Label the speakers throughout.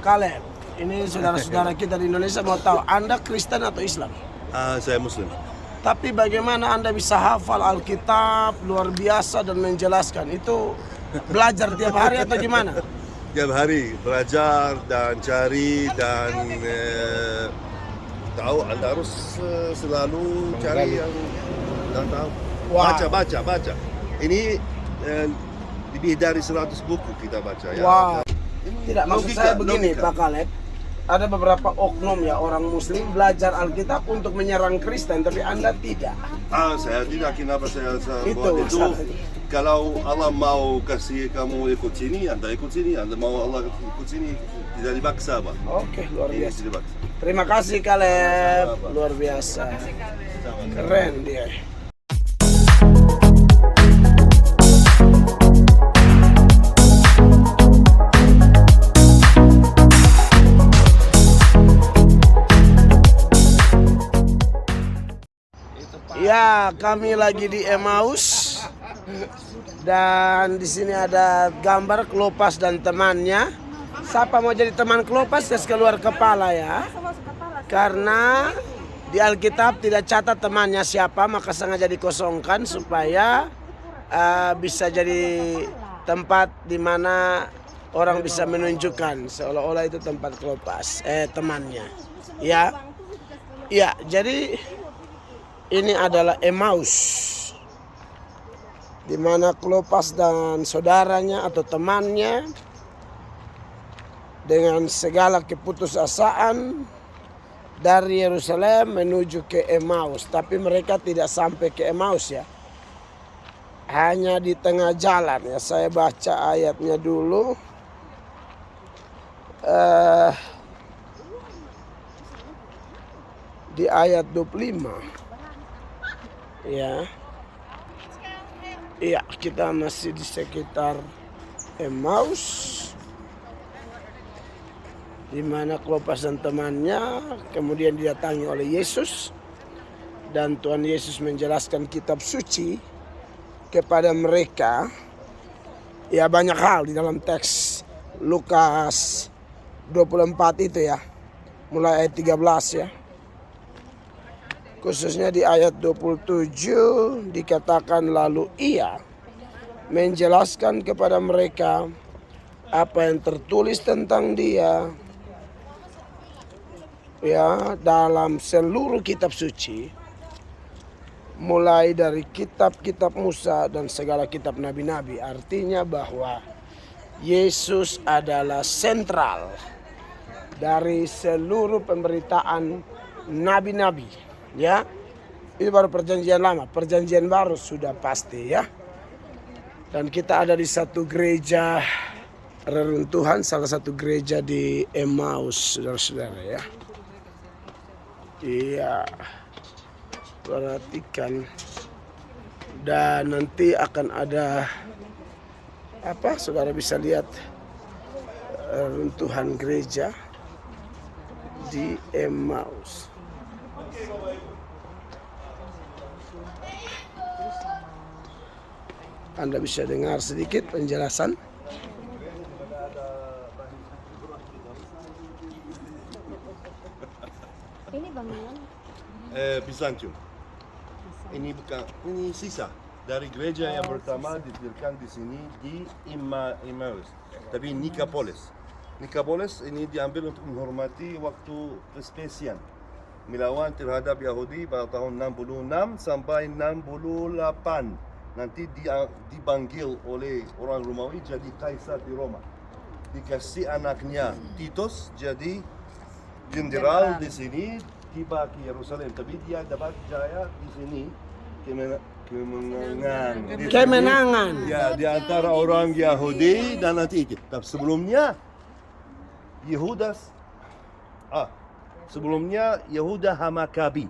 Speaker 1: Kaleb, ini saudara-saudara kita di Indonesia mau tahu, Anda Kristen atau Islam?
Speaker 2: Saya Muslim.
Speaker 1: Tapi bagaimana Anda bisa hafal Alkitab luar biasa dan menjelaskan? Itu belajar tiap hari atau gimana?
Speaker 2: Tiap hari belajar dan cari dan tahu. Anda harus selalu cari yang dan tahu.
Speaker 1: Wah.
Speaker 2: Baca. Ini lebih dari 100 buku kita baca ya.
Speaker 1: Wah. Tidak, maksud saya begini
Speaker 2: logika.
Speaker 1: Pak Kaleb. Ada beberapa oknum ya orang Muslim belajar Alkitab untuk menyerang Kristen, tapi Anda tidak.
Speaker 2: Saya tidak. Kenapa saya
Speaker 1: Itu
Speaker 2: buat itu?
Speaker 1: masalahnya.
Speaker 2: Kalau Allah mau kasih kamu ikut sini, Anda ikut sini. Anda mau Allah ikut sini, tidak dipaksa, Pak.
Speaker 1: Oke, luar
Speaker 2: Ini
Speaker 1: biasa.
Speaker 2: tidak dipaksa.
Speaker 1: Terima kasih Kaleb, luar biasa. Keren dia. Ya, kami lagi di Emmaus dan di sini ada gambar Klopas dan temannya. Siapa mau jadi teman Klopas harus keluar kepala ya. Karena di Alkitab tidak catat temannya siapa, maka sengaja dikosongkan supaya bisa jadi tempat di mana orang bisa menunjukkan seolah-olah itu tempat Klopas, temannya. Ya, ya. Jadi ini adalah Emmaus, di mana Klopas dan saudaranya atau temannya dengan segala keputusasaan dari Yerusalem menuju ke Emmaus. Tapi mereka tidak sampai ke Emmaus ya, hanya di tengah jalan ya. Saya baca ayatnya dulu. Di ayat 25. Ya, iya, kita masih di sekitar Emmaus, di mana Klopas dan temannya kemudian didatangi oleh Yesus, dan Tuhan Yesus menjelaskan kitab suci kepada mereka. Ya, banyak hal di dalam teks Lukas 24 itu ya, mulai ayat 13 ya. Khususnya di ayat 27 dikatakan lalu ia menjelaskan kepada mereka apa yang tertulis tentang dia ya dalam seluruh kitab suci, mulai dari kitab-kitab Musa dan segala kitab nabi-nabi. Artinya bahwa Yesus adalah sentral dari seluruh pemberitaan nabi-nabi. Ya, itu baru perjanjian lama. Perjanjian baru sudah pasti ya. Dan kita ada di satu gereja reruntuhan, salah satu gereja di Emmaus, saudara-saudara ya. Iya, perhatikan. Dan nanti akan ada apa? Saudara bisa lihat runtuhan gereja di Emmaus. Anda bisa dengar sedikit penjelasan.
Speaker 3: Ini bangunan
Speaker 2: Bizantium. Ini bukan, ini sisa dari gereja yang pertama didirikan di sini di Emmaus, tapi Nicopolis. Nicopolis ini diambil untuk menghormati waktu Vespasian melawan terhadap Yahudi pada tahun 66 sampai 68. Nanti dia dipanggil oleh orang Romawi jadi kaisar di Roma. Dikasih anaknya Titus jadi jenderal di sini, tiba ke Yerusalem. Tapi dia dapat jaya di sini, kemenangan. Ya, di antara orang Yahudi dan nanti itu. Tapi sebelumnya Yehuda Hamakabi.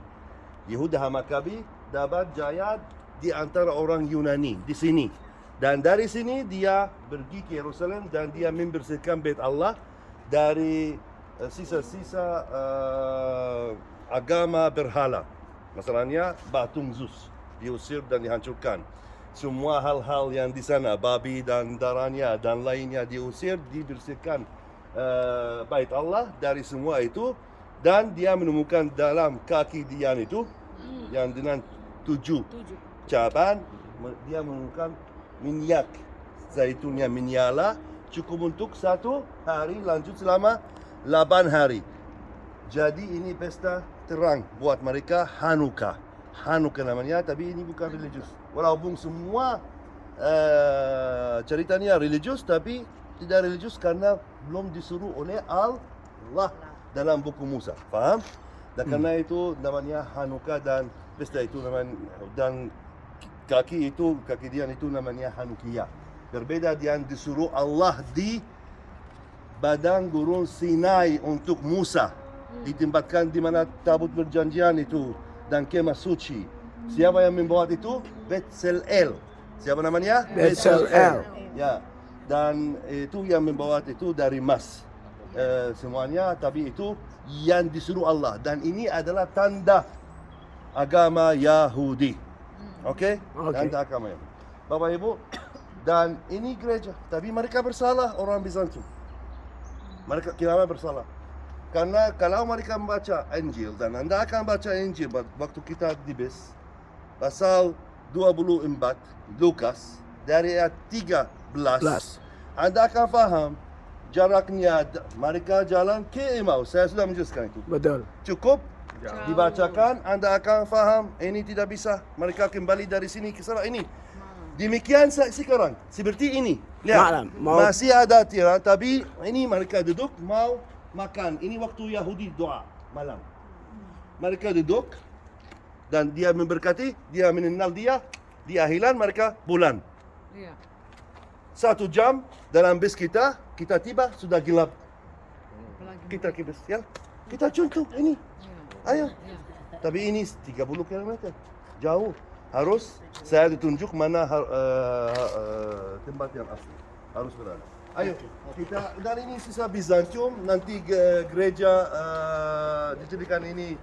Speaker 2: Yehuda Hamakabi dapat jaya di antara orang Yunani di sini, dan dari sini dia pergi ke Yerusalem dan dia membersihkan Bait Allah dari sisa-sisa agama berhala. Masalahnya patung Zeus diusir dan dihancurkan. Semua hal-hal yang di sana, babi dan darahnya dan lainnya diusir, dibersihkan bait Allah dari semua itu, dan dia menemukan dalam kaki dia itu yang dengan 7 caban, dia menemukan minyak zaitun yang menyala cukup untuk 1 hari, lanjut selama 8 hari. Jadi ini pesta terang buat mereka, Hanukkah. Hanukkah namanya, tapi ini bukan religius. Walaupun semua ceritanya religius, tapi tidak religius karena belum disuruh oleh Allah dalam buku Musa. Faham? Dan karena itu namanya Hanukkah, dan pesta itu namanya, dan kaki dia itu namanya Hanukkiah. Berbeda dengan disuruh Allah di padang gurun Sinai untuk Musa, ditempatkan di mana tabut perjanjian itu dan kemah suci. Siapa yang membawa itu? Bezalel. Siapa namanya?
Speaker 1: Bezalel.
Speaker 2: Ya, dan itu yang membawa itu dari emas. Semuanya, tapi itu yang disuruh Allah, dan ini adalah tanda agama Yahudi. Oke? Tanda agama Yahudi. Bapak Ibu, dan ini gereja, tapi mereka bersalah, orang Bizantium. Mereka kenapa bersalah? Karena kalau mereka membaca Injil, dan Anda akan baca Injil waktu kita di BES, pasal 24 Lukas dari ayat 13, Anda akan faham jaraknya mereka jalan ke Emmaus. Saya sudah menjelaskan itu.
Speaker 1: Betul.
Speaker 2: Cukup dibacakan, Anda akan faham. Ini tidak bisa mereka kembali dari sini ke sana ini. Demikian sekarang, seperti ini. Lihat, masih ada tiang, tapi ini mereka duduk mau makan. Ini waktu Yahudi doa malam. Mereka duduk dan dia memberkati, dia mengenal dia hilang, mereka bulan. 1 jam dalam bus kita tiba sudah gelap. Kita ke bus, ya. Kita contoh ini. Ayo. Tapi ini 30 km. Jauh. Harus saya ditunjuk mana tempat yang asli. Harus berada. Ayo, kita, dan ini sisa Bizantium, nanti gereja didirikan ini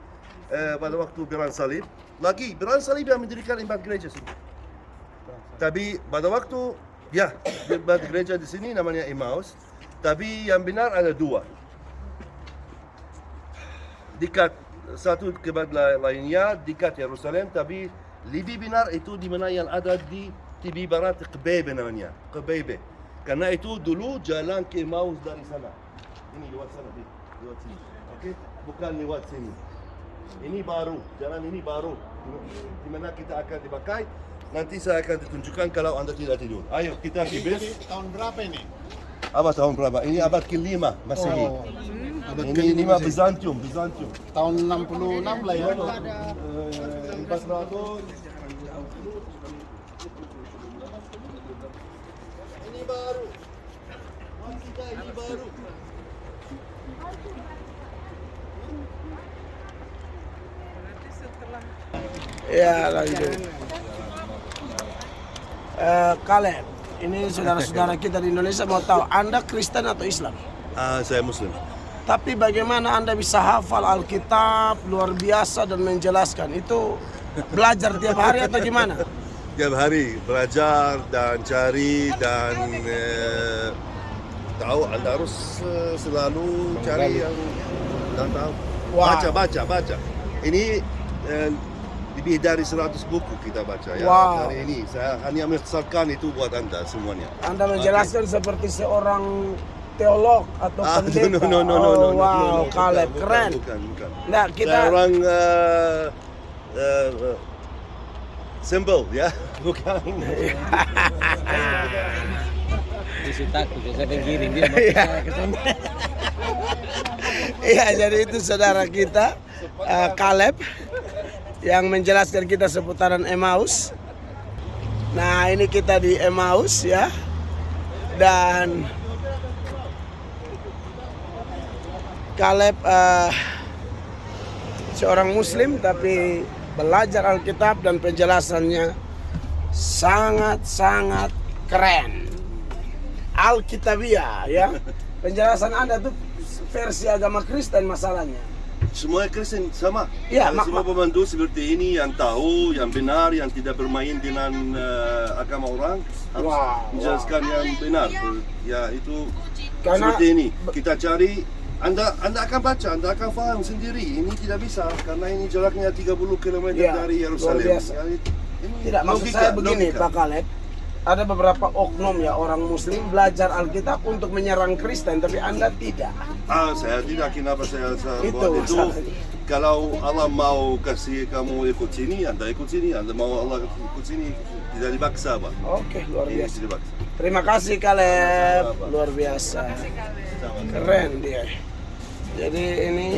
Speaker 2: pada waktu Perang Salib. Lagi, Perang Salib yang mendirikan 4 gereja sini. Tapi pada waktu, ya, gereja di sini namanya Emmaus, tapi yang benar ada 2. Dekat satu kebat lainnya, dekat Yerusalem, tapi lebih benar itu di mana yang ada di tepi barat, Kebebe namanya, Kebebe. Karena itu dulu jalan ke Emmaus dari sana. Ini lewat sana, lewat sini. Oke, bukan lewat sini. Ini baru, jalan ini baru. Di mana kita akan dipakai. Nanti saya akan ditunjukkan kalau Anda tidak tidur. Ayo kita ke base.
Speaker 3: Tahun berapa ini?
Speaker 2: Apa tahun berapa? Ini abad ke-5 Masehi. Ini 5 Bizantium.
Speaker 3: Tahun 66 lah ya.
Speaker 2: 400. Ini baru. Ini baru.
Speaker 1: Ya, lanjut. Kaleb, ini saudara-saudara kita di Indonesia mau tahu, Anda Kristen atau Islam?
Speaker 2: Saya Muslim.
Speaker 1: Tapi bagaimana Anda bisa hafal Alkitab luar biasa dan menjelaskan? Itu belajar tiap hari atau gimana?
Speaker 2: Tiap hari belajar dan cari dan tahu. Anda harus selalu cari yang dan tahu. Baca. Ini lebih dari 100 buku kita baca ya. Hari ini saya hanya menyesalkan itu buat Anda semuanya.
Speaker 1: Anda menjelaskan seperti seorang teolog atau pendeta.
Speaker 2: No.
Speaker 1: Kaleb, keren.
Speaker 2: Bukan.
Speaker 1: Nah, kita
Speaker 2: Saya orang simple ya, bukan.
Speaker 4: Isi takut, saya pikirin dia.
Speaker 1: Iya, jadi itu saudara kita Kaleb yang menjelaskan kita seputaran Emmaus. Nah, ini kita di Emmaus ya. Dan Kaleb seorang Muslim tapi belajar Alkitab dan penjelasannya sangat-sangat keren. Alkitabiah ya. Penjelasan Anda tuh versi agama Kristen masalahnya.
Speaker 2: Semua Kristen sama.
Speaker 1: Ya,
Speaker 2: semua pemandu seperti ini yang tahu, yang benar, yang tidak bermain dengan agama orang harus menjelaskan yang benar. Ya itu
Speaker 1: Karena
Speaker 2: seperti ini. Kita cari, Anda akan baca, Anda akan paham sendiri. Ini tidak bisa karena ini jaraknya 30 km
Speaker 1: Ya,
Speaker 2: dari
Speaker 1: luar
Speaker 2: Yerusalem.
Speaker 1: biasa.
Speaker 2: Ini
Speaker 1: tidak, maksud saya begini Pak Kaleb. Ada beberapa oknum ya orang Muslim belajar Alkitab untuk menyerang Kristen, tapi Anda tidak.
Speaker 2: Saya tidak, kenapa saya
Speaker 1: Itu
Speaker 2: buat itu.
Speaker 1: masalahnya.
Speaker 2: Kalau Allah mau kasih kamu ikut sini, Anda ikut sini. Anda mau Allah ikut sini, tidak dipaksa, Pak.
Speaker 1: Oke, luar
Speaker 2: Ini
Speaker 1: biasa.
Speaker 2: tidak dipaksa.
Speaker 1: Terima kasih Kaleb, luar biasa. Keren dia. Jadi ini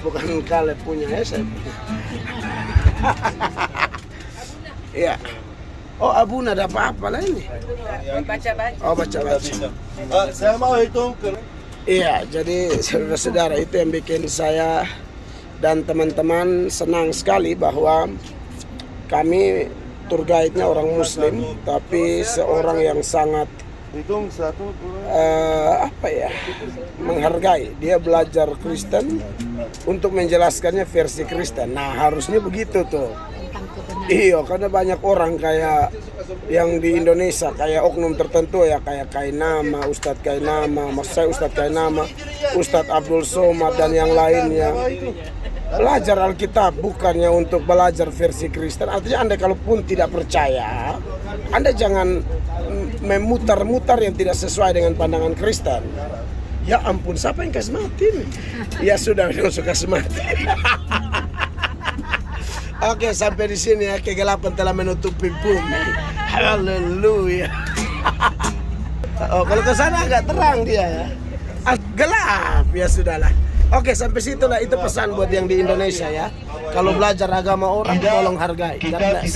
Speaker 1: bukan Kaleb punya ya, saya punya. Iya. Oh, Abuna ada apa-apa lah ini? Oh, baca-baca.
Speaker 2: Saya mau hitung.
Speaker 1: Iya, jadi saudara-saudara itu yang bikin saya dan teman-teman senang sekali bahwa kami tour guide-nya orang Muslim, tapi seorang yang sangat
Speaker 2: Hitung 1, 2.
Speaker 1: apa ya, menghargai. Dia belajar Kristen untuk menjelaskannya versi Kristen. Nah, harusnya begitu tuh. Iya, karena banyak orang kayak yang di Indonesia kayak oknum tertentu ya, kayak Kainama, Ustadz Kainama, maksud saya Ustadz Kainama, Ustadz Abdul Somad dan yang lainnya. Belajar Alkitab bukannya untuk belajar versi Kristen. Artinya Anda kalaupun tidak percaya, Anda jangan memutar-mutar yang tidak sesuai dengan pandangan Kristen. Ya ampun, siapa yang kasih mati nih? Ya sudah, langsung kasih mati. Oke, sampai di sini ya, kegelapan telah menutupi bumi. Haleluya. Oh, kalau ke sana agak terang dia ya. Gelap ya sudahlah. Oke, sampai situlah itu pesan buat yang di Indonesia ya. Kalau belajar agama orang tolong hargai. God bless.